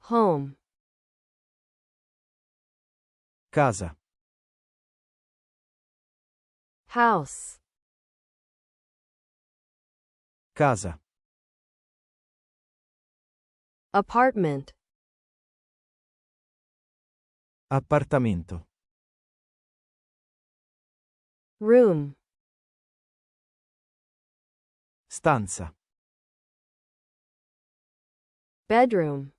home, Casa. house, Casa. apartment, Appartamento. room, Stanza. bedroom,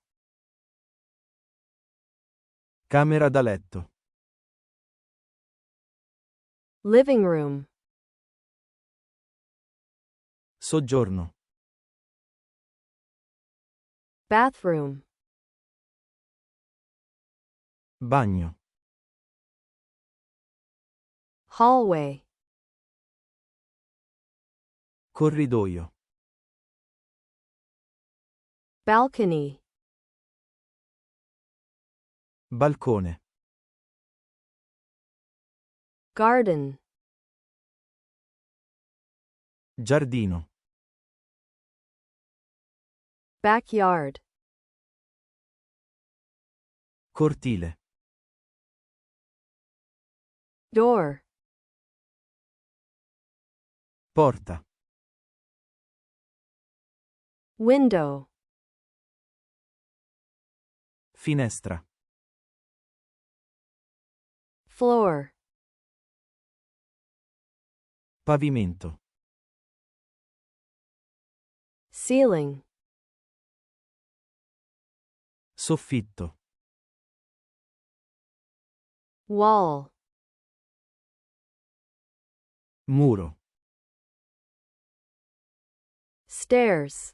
Camera da letto. living room, Soggiorno. bathroom, Bagno. hallway, Corridoio. balcony, Balcone. garden, Giardino. backyard, Cortile. door, Porta. window, Finestra. floor, Pavimento. ceiling, Soffitto. wall, Muro. stairs,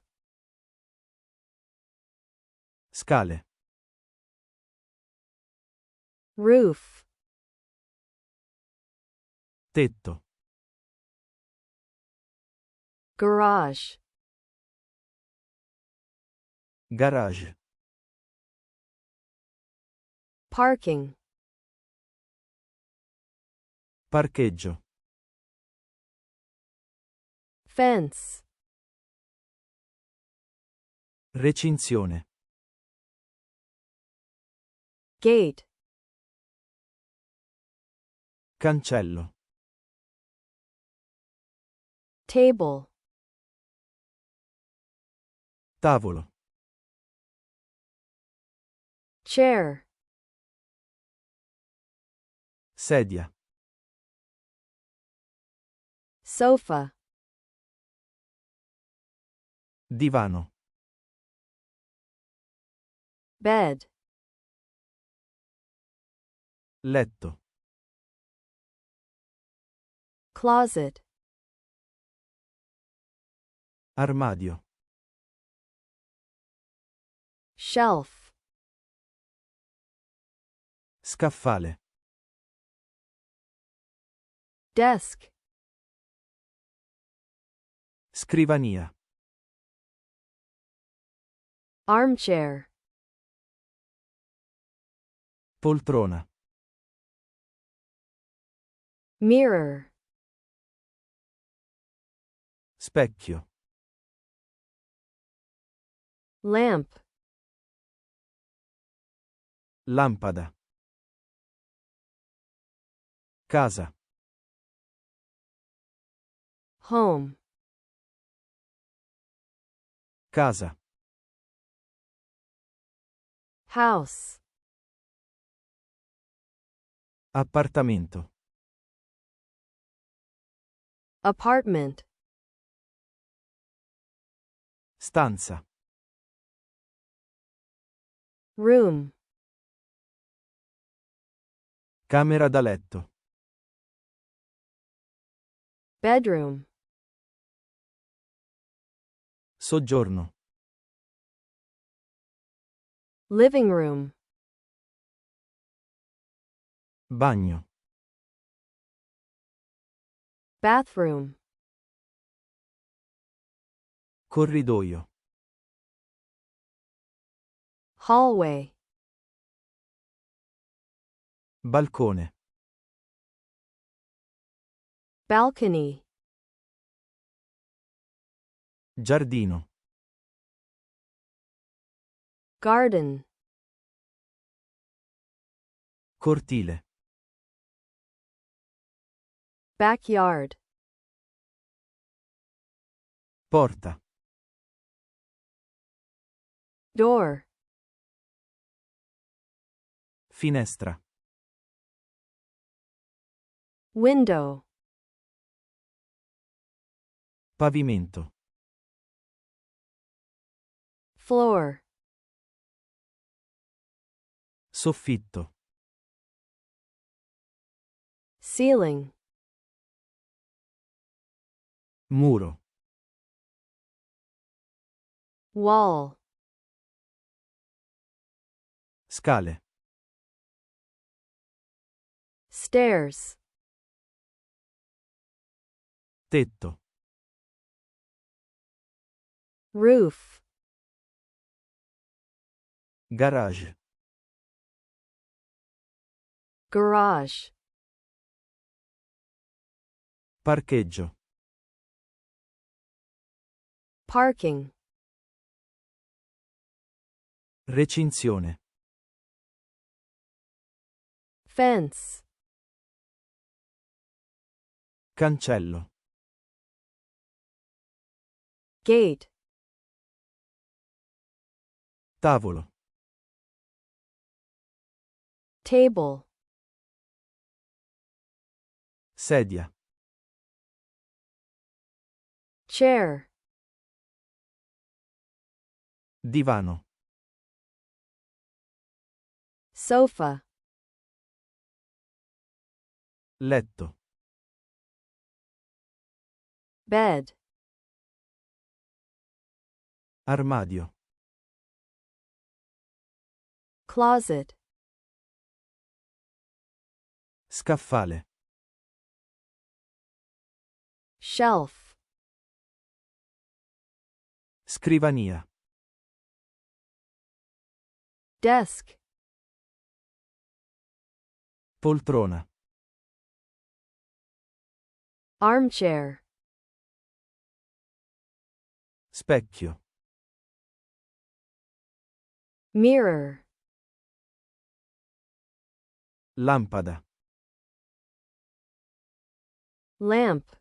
Scale. roof, Tetto. garage, Garage. parking, Parcheggio. fence, Recinzione. gate, Cancello. table, Tavolo. chair, Sedia. sofa, Divano. bed, Letto. closet, Armadio. shelf, Scaffale. desk, Scrivania. armchair, Poltrona. mirror, Specchio. lamp, Lampada. Casa. home, Casa. house, Appartamento. apartment, Stanza. room, Camera da letto. bedroom, Soggiorno. living room, Bagno. bathroom, Corridoio. hallway, Balcone. balcony, Giardino. garden, Cortile. Backyard. Porta. Door. Finestra. Window. Pavimento. Floor. Soffitto. Ceiling. Muro. Wall. Scale. Stairs. Tetto. Roof. Garage. Garage. Parcheggio. Parking. Recinzione. Fence. Cancello. Gate. Tavolo. Table. Sedia. Chair. Divano. Sofa. Letto. Bed. Armadio. Closet. Scaffale. Shelf. Scrivania. Desk. Poltrona. Armchair. Specchio. Mirror. Lampada. Lamp.